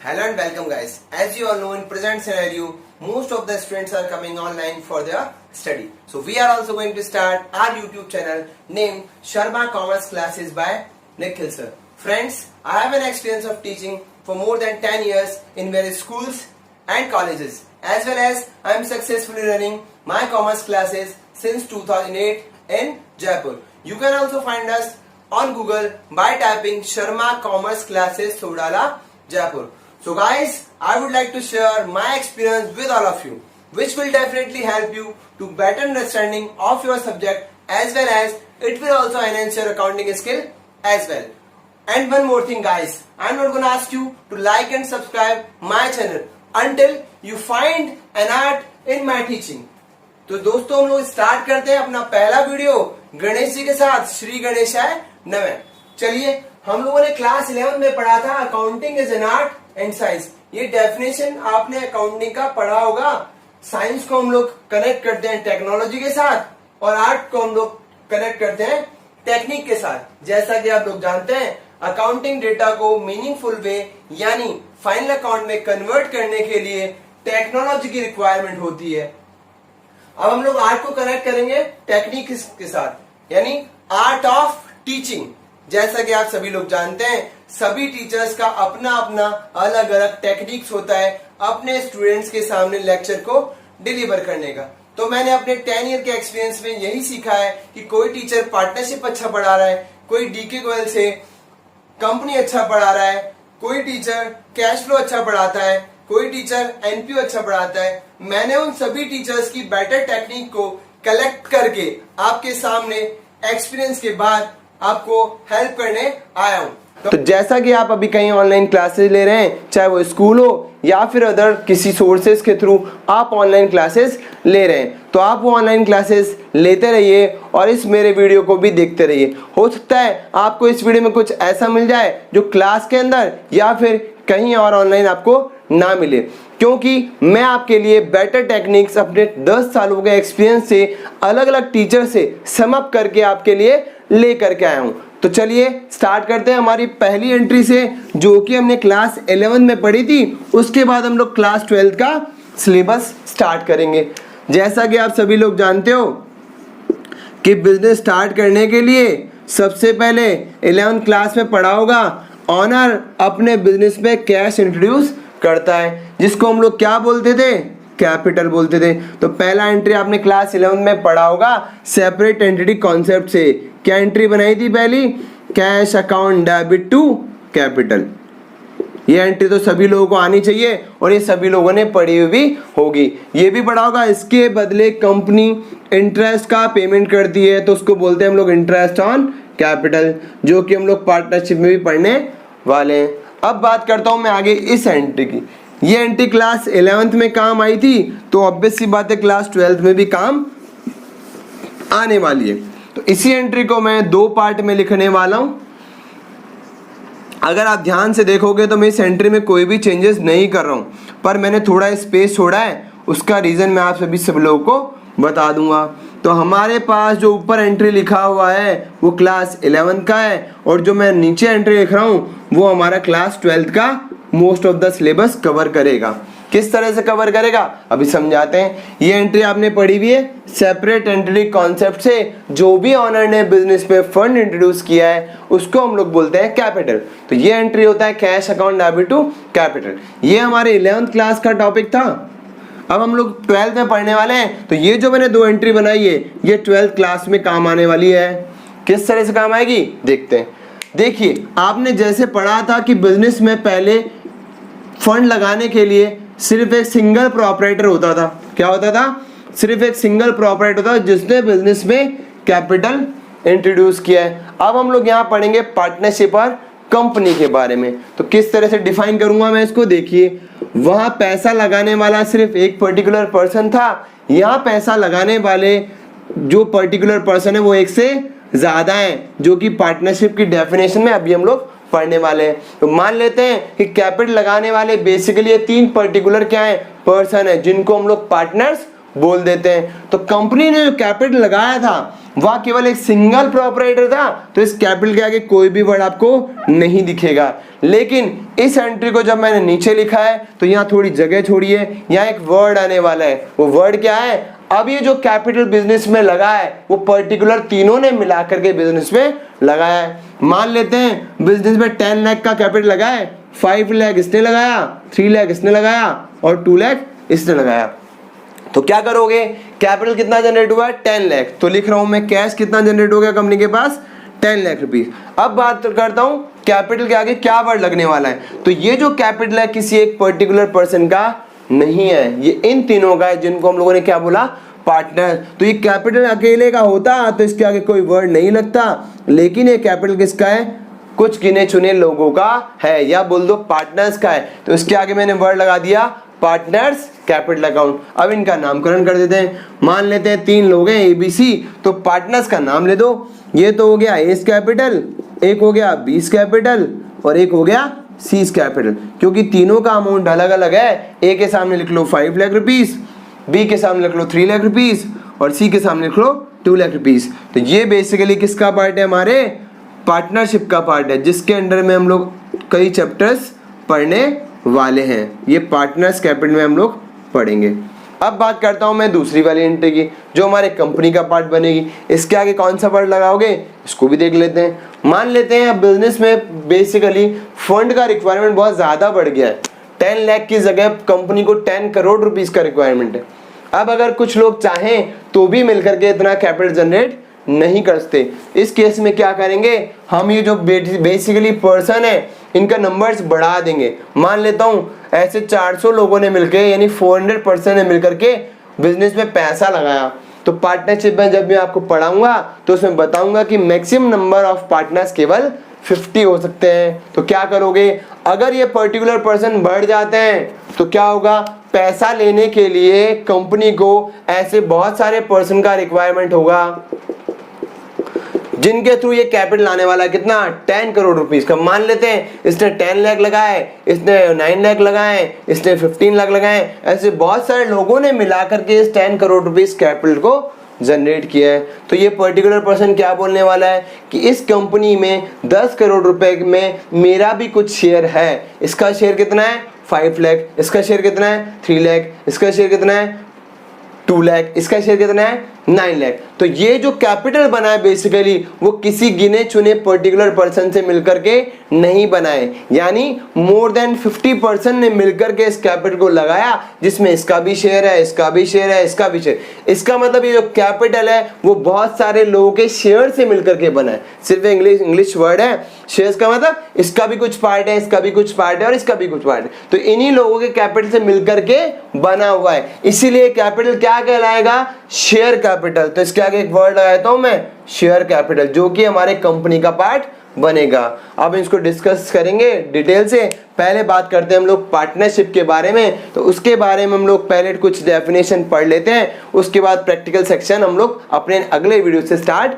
Hello and welcome guys. As you all know, in present scenario, most of the students are coming online for their study. So we are also going to start our YouTube channel named Sharma Commerce Classes by Nikhil sir. Friends, I have an experience of teaching for more than 10 years in various schools and colleges, as well as I am successfully running my commerce classes since 2008 in Jaipur. You can also find us on Google by typing Sharma Commerce Classes Sodala Jaipur. So guys, I would like to share my experience with all of you, which will definitely help you to better understanding of your subject, as well as it will also enhance your accounting skill as well. And one more thing guys, I am not going to ask you to like and subscribe my channel until you find an art in my teaching. तो दोस्तों हम लोग start करते हैं अपना पहला video Ganesh ji के साथ। श्री गणेशाय नमः। चलिए, हम लोगों ने क्लास 11 में पढ़ा था accounting is an art and science. ये डेफिनेशन आपने अकाउंटिंग का पढ़ा होगा। साइंस को हम लोग कनेक्ट करते हैं टेक्नोलॉजी के साथ और आर्ट को हम लोग कनेक्ट करते हैं टेक्निक के साथ। जैसा कि आप लोग जानते हैं, अकाउंटिंग डेटा को मीनिंगफुल वे यानी फाइनल अकाउंट में कन्वर्ट करने के लिए टेक्नोलॉजी की रिक्वायरमेंट होती है। अब हम लोग आर्ट को कनेक्ट करेंगे टेक्निक के साथ, यानी आर्ट ऑफ टीचिंग। जैसा कि आप सभी लोग जानते हैं, सभी टीचर्स का अपना अपना अलग अलग टेक्निक्स होता है अपने स्टूडेंट्स के सामने लेक्चर को डिलीवर करने का। तो मैंने अपने 10 ईयर के एक्सपीरियंस में यही सीखा है कि कोई टीचर पार्टनरशिप अच्छा पढ़ा रहा है, कोई डीके गोयल से कंपनी अच्छा पढ़ा रहा है, कोई टीचर कैश फ्लो अच्छा पढ़ाता है, कोई टीचर एनपीओ अच्छा पढ़ाता है। मैंने उन सभी टीचर्स की बेटर टेक्निक को कलेक्ट करके आपके सामने एक्सपीरियंस के बाद आपको हेल्प करने आया हूं। तो जैसा कि आप अभी कहीं ऑनलाइन क्लासेस ले रहे हैं, चाहे वो स्कूल हो या फिर अदर किसी सोर्सेज के थ्रू आप ऑनलाइन क्लासेस ले रहे हैं, तो आप वो ऑनलाइन क्लासेस लेते रहिए और इस मेरे वीडियो को भी देखते रहिए। हो सकता है आपको इस वीडियो में कुछ ऐसा मिल जाए जो क्लास के अंदर या फिर कहीं और ऑनलाइन आपको ना मिले, क्योंकि मैं आपके लिए बेटर टेक्निक्स अपने 10 सालों के एक्सपीरियंस से अलग अलग टीचर से सम अप करके आपके लिए लेकर के आया हूं। तो चलिए स्टार्ट करते हैं हमारी पहली एंट्री से, जो कि हमने क्लास 11 में पढ़ी थी। उसके बाद हम लोग क्लास 12 का सिलेबस स्टार्ट करेंगे। जैसा कि आप सभी लोग जानते हो कि बिजनेस स्टार्ट करने के लिए सबसे पहले 11th क्लास में पढ़ा होगा, ऑनर अपने बिजनेस में कैश इंट्रोड्यूस करता है, जिसको हम लोग क्या बोलते थे, कैपिटल बोलते थे। तो पहला एंट्री आपने क्लास 11 में पढ़ा होगा सेपरेट एंटिटी कॉन्सेप्ट से। क्या एंट्री बनाई थी पहली, cash account debit to capital. ये एंट्री तो सभी लोगों को आनी चाहिए और ये सभी लोगों ने पढ़ी हुई भी होगी। ये भी पढ़ा होगा इसके बदले कंपनी इंटरेस्ट का पेमेंट करती है, तो उसको बोलते हैं हम लोग इंटरेस्ट ऑन कैपिटल, जो कि हम लोग पार्टनरशिप में भी पढ़ने वाले हैं। अब बात करता हूं मैं आगे इस एंट्री की। ये एंट्री क्लास 11th में काम आई थी, तो ऑब्वियस सी बात है क्लास 12th में भी काम आने वाली है। तो इसी एंट्री को मैं 2 पार्ट में लिखने वाला हूं। अगर आप ध्यान से देखोगे तो मैं इस एंट्री में कोई भी चेंजेस नहीं कर रहा हूं, पर मैंने थोड़ा स्पेस छोड़ा है। उसका रीजन मैं आप सब लोगों को बता दूंगा। तो हमारे पास जो ऊपर एंट्री लिखा हुआ है वो क्लास 11 का है, और जो मैं नीचे एंट्री लिख रहा हूँ वो हमारा क्लास 12 का most of the syllabus cover करेगा। किस तरह से कवर करेगा अभी समझाते हैं। ये एंट्री आपने पढ़ी हुई है सेपरेट एंटिटी कॉन्सेप्ट से। जो भी ऑनर ने बिजनेस में फंड इंट्रोड्यूस किया है उसको हम लोग बोलते हैं कैपिटल। तो ये एंट्री होता है cash account debit to capital. ये हमारे 11th क्लास का टॉपिक था। अब हम लोग 12th में पढ़ने वाले हैं, तो ये जो मैंने 2 एंट्री बनाई है ये 12th क्लास में काम आने वाली है। किस तरह से काम आएगी देखते हैं। देखिए, आपने जैसे पढ़ा था कि बिजनेस में पहले फंड लगाने के लिए सिर्फ एक सिंगल प्रोपराइटर होता था। क्या होता था, सिर्फ एक सिंगल प्रोपराइटर होता था जिसने बिजनेस में कैपिटल इंट्रोड्यूस किया है। अब हम लोग यहाँ पढ़ेंगे पार्टनरशिप और कंपनी के बारे में। तो किस तरह से डिफाइन करूंगा मैं इसको, देखिए। वहां पैसा लगाने वाला सिर्फ एक पर्टिकुलर पर्सन था, यहाँ पैसा लगाने वाले जो पर्टिकुलर पर्सन है वो एक से ज्यादा है, जो कि पार्टनरशिप की डेफिनेशन में अभी हम लोग पढ़ने वाले हैं। तो मान लेते हैं कि कैपिटल लगाने वाले बेसिकली ये 3 पर्टिकुलर क्या है, पर्सन है, जिनको हम लोग पार्टनर्स बोल देते हैं। तो कंपनी ने जो कैपिटल लगाया था वह केवल एक सिंगल प्रोपराइटर था, तो इस कैपिटल के आगे कोई भी वर्ड आपको नहीं दिखेगा। लेकिन इस एंट्री को जब मैंने नीचे लिखा है तो यहाँ थोड़ी जगह छोड़िए, यहाँ एक वर्ड आने वाला है। वो वर्ड क्या है? अब ये जो कैपिटल बिजनेस में लगा है वो पर्टिकुलर तीनों ने मिला करके बिजनेस में लगाया है। मान लेते हैं बिजनेस में 10 लाख का कैपिटल लगा है, 5 लाख इसने लगाया, 3 लाख इसने लगाया और 2 लाख इसने लगाया। तो क्या करोगे? कैपिटल कितना जनरेट हुआ है? 10 लाख। तो लिख रहा हूं मैं कैश कितना जनरेट हो गया कंपनी के पास? 10 लाख रुपीज। अब बात करता हूं कैपिटल के आगे क्या वर्ड लगने वाला है। तो ये जो कैपिटल है किसी एक पर्टिकुलर पर्सन का नहीं है, ये इन तीनों का है जिनको हम लोगों ने क्या बोला? पार्टनर। तो ये कैपिटल अकेले का होता तो इसके आगे कोई वर्ड नहीं लगता, लेकिन ये कैपिटल किसका है? कुछ गिने चुने लोगों का है, या बोल दो पार्टनर्स का है। तो इसके आगे मैंने वर्ड लगा दिया पार्टनर्स कैपिटल अकाउंट। अब इनका नामकरण कर देते हैं। मान लेते हैं 3 लोग हैं ABC, तो पार्टनर्स का नाम ले दो। ये तो हो गया एस कैपिटल, एक हो गया बीस कैपिटल और एक हो गया सीज कैपिटल। क्योंकि तीनों का अमाउंट अलग अलग है, ए के सामने लिख लो 5 लाख रुपीज, बी के सामने लिख लो 3 लाख रुपीज और सी के सामने लिख लो 2 लाख रुपीज। तो ये बेसिकली किसका पार्ट है? हमारे पार्टनरशिप का पार्ट है, जिसके अंडर में हम लोग कई चैप्टर्स पढ़ने वाले हैं। ये पार्टनर्स कैपिटल में हम लोग पढ़ेंगे। अब बात करता हूं मैं दूसरी वाली एंट्री की, जो हमारे कंपनी का पार्ट बनेगी। इसके आगे कौन सा वर्ड लगाओगे इसको भी देख लेते हैं। मान लेते हैं अब बिजनेस में बेसिकली फंड का रिक्वायरमेंट बहुत ज़्यादा बढ़ गया है। 10 लाख की जगह कंपनी को 10 करोड़ रुपीस का रिक्वायरमेंट है। अब अगर कुछ लोग चाहें तो भी मिलकर के इतना कैपिटल जनरेट नहीं कर सकते। इस केस में क्या करेंगे? हम ये जो बेसिकली पर्सन है इनका नंबर्स बढ़ा देंगे। मान लेता हूँ ऐसे 400 लोगों ने मिलकर यानी 400 पर्सन ने मिलकर के बिजनेस में पैसा लगाया। तो पार्टनरशिप में जब मैं आपको पढ़ाऊंगा तो उसमें बताऊंगा कि मैक्सिमम नंबर ऑफ पार्टनर्स केवल 50 हो सकते हैं। तो क्या करोगे? अगर ये पर्टिकुलर पर्सन बढ़ जाते हैं तो क्या होगा? पैसा लेने के लिए कंपनी को ऐसे बहुत सारे पर्सन का रिक्वायरमेंट होगा जिनके थ्रू ये कैपिटल आने वाला है। कितना? 10 करोड़ रुपीस का। मान लेते हैं इसने 10 लाख लगाए, इसने 9 लाख लगाए, इसने 15 लाख लगाए। ऐसे बहुत सारे लोगों ने मिलाकर के इस 10 करोड़ रुपीस कैपिटल को जनरेट किया है। तो ये पर्टिकुलर पर्सन क्या बोलने वाला है कि इस कंपनी में 10 करोड़ रुपए में मेरा भी कुछ शेयर है। इसका शेयर कितना है? 5 लाख। इसका शेयर कितना है? 3 लाख। इसका शेयर कितना है? 2 लाख। इसका शेयर कितना है? 9 लाख। तो ये जो कैपिटल बना है बेसिकली वो किसी गिने चुने पर्टिकुलर पर्सन से मिलकर के नहीं बनाए, यानी मोर देन 50% ने मिलकर के इस कैपिटल को लगाया, जिसमें इसका भी शेयर है, इसका भी शेयर है, इसका भी शेयर। इसका मतलब ये जो कैपिटल है वो बहुत सारे लोगों के शेयर से मिलकर के बना है। सिर्फ इंग्लिश वर्ड है शेयर्स का मतलब इसका भी कुछ पार्ट है, इसका भी कुछ पार्ट है और इसका भी कुछ पार्ट है। तो इन्हीं लोगों के कैपिटल से मिलकर के बना हुआ है, इसीलिए कैपिटल क्या कहलाएगा? Share capital. तो इसके आगे एक वर्ड लगाता हूं मैं शेयर कैपिटल, जो कि हमारे कंपनी का पार्ट बनेगा। अब इसको डिस्कस करेंगे डिटेल से। पहले बात करते हैं हम लोग पार्टनरशिप के बारे में। तो उसके बारे में हम लोग पहले कुछ डेफिनेशन पढ़ लेते हैं, उसके बाद प्रैक्टिकल सेक्शन हम लोग अपने अगले वीडियो से स्टार्ट